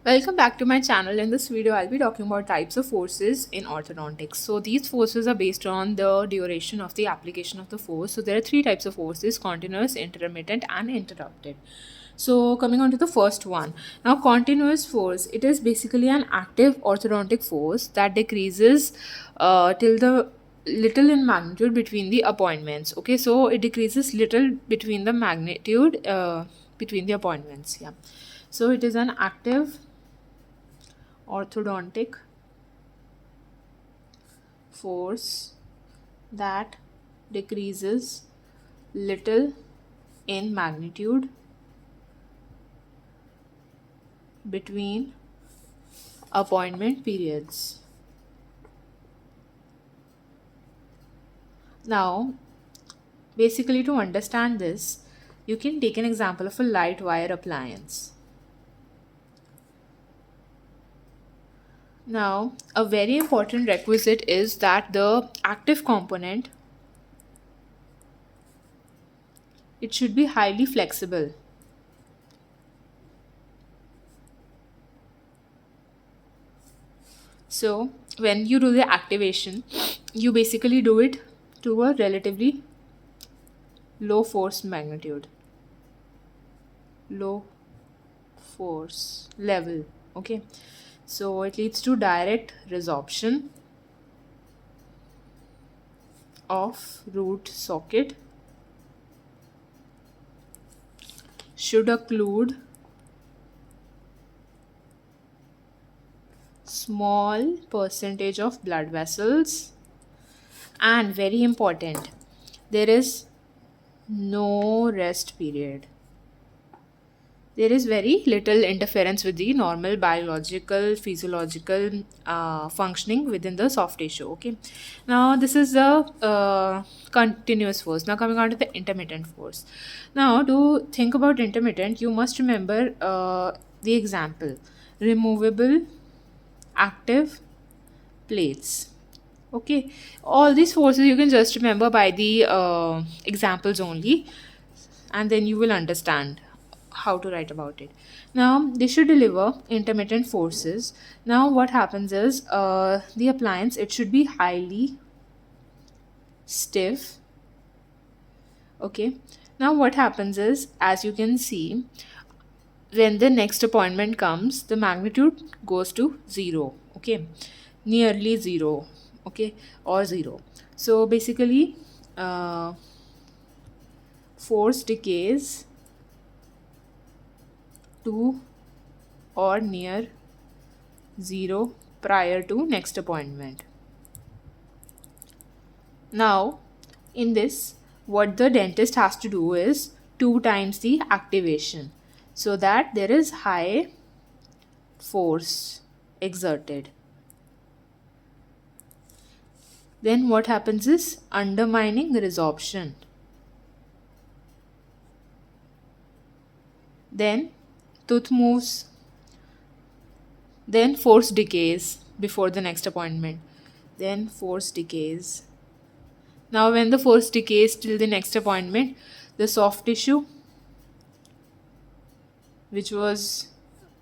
Welcome back to my channel. In this video, I'll be talking about types of forces in orthodontics. So these forces are based on the duration of the application of the force. So there are three types of forces: continuous, intermittent, and interrupted. So coming on to the first one. Now continuous force, it is basically an active orthodontic force that decreases till the little in magnitude between the appointments. Okay, so it decreases little between the magnitude between the appointments. Yeah. So it is an active orthodontic force that decreases little in magnitude between appointment periods. Now, basically, to understand this, you can take an example of a light wire appliance. Now, a very important requisite is that the active component, it should be highly flexible. So when you do the activation, you basically do it to a relatively low force magnitude, low force level. Okay, so it leads to direct resorption of root socket, should occlude small percentage of blood vessels, and very important, there is no rest period. There is very little interference with the normal biological, physiological functioning within the soft tissue. Okay, now this is the continuous force. Now coming on to the intermittent force. Now to think about intermittent, you must remember the example: removable active plates. Okay, all these forces you can just remember by the examples only, and then you will understand how to write about it. Now they should deliver intermittent forces. Now what happens is the appliance, it should be highly stiff. Okay, now what happens is, as you can see, when the next appointment comes, the magnitude goes to 0. Okay, nearly 0. Okay, or 0. So basically force decays to or near 0 prior to next appointment. Now in this, what the dentist has to do is 2 times the activation, so that there is high force exerted. Then what happens is undermining resorption. Then tooth moves. Then force decays before the next appointment. Then force decays. Now when the force decays till the next appointment, the soft tissue, which was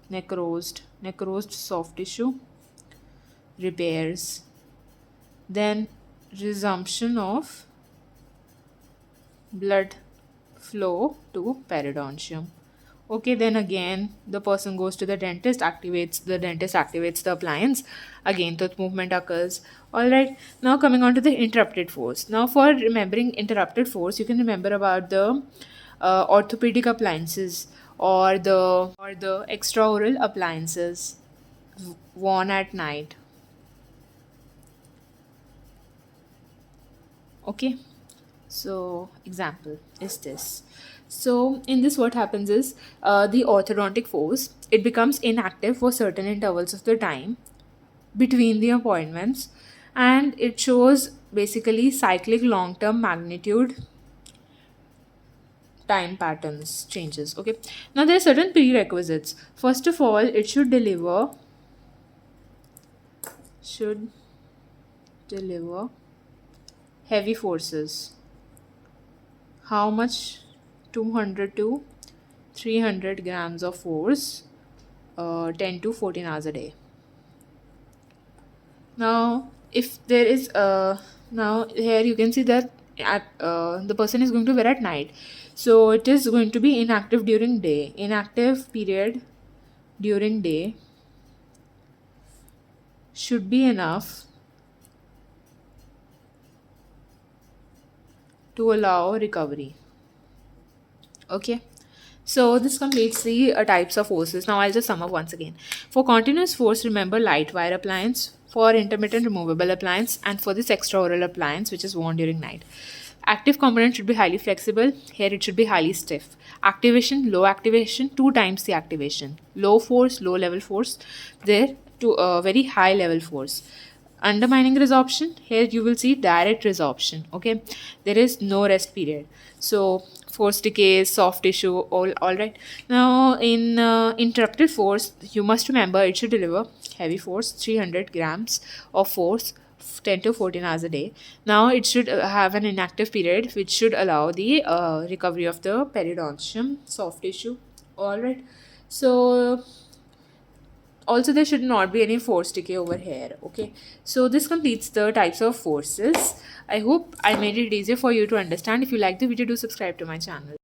necrosed soft tissue, repairs. Then resumption of blood flow to periodontium. Okay, then again the person goes to the dentist, activates the appliance, again tooth movement occurs. All right, now coming on to the interrupted force. Now for remembering interrupted force, you can remember about the orthopedic appliances, or the extraoral appliances worn at night. Okay, so example is this. So in this, what happens is the orthodontic force, it becomes inactive for certain intervals of the time between the appointments, and it shows basically cyclic long-term magnitude time patterns changes. Okay, now there are certain prerequisites. First of all, it should deliver heavy forces. How much? 200 to 300 grams of force 10 to 14 hours a day. Now, if there is now here you can see that the person is going to wear at night, so it is going to be inactive during day. Inactive period during day should be enough to allow recovery. Okay. So this completes the types of forces. Now I'll just sum up once again. For continuous force, remember light wire appliance. For intermittent removable appliance, and for this extraoral appliance which is worn during night. Active component should be highly flexible. Here it should be highly stiff. Activation, low activation, 2 times the activation. Low force, low level force. There to a very high level force. Undermining resorption, here you will see direct resorption. Okay, there is no rest period. So force decays, soft tissue, all right. Now in interrupted force, you must remember it should deliver heavy force, 300 grams of force, 10 to 14 hours a day. Now it should have an inactive period which should allow the recovery of the periodontium, soft tissue. All right. So also there should not be any force decay over here. Okay, so this completes the types of forces. I hope I made it easier for you to understand. If you like the video, do subscribe to my channel.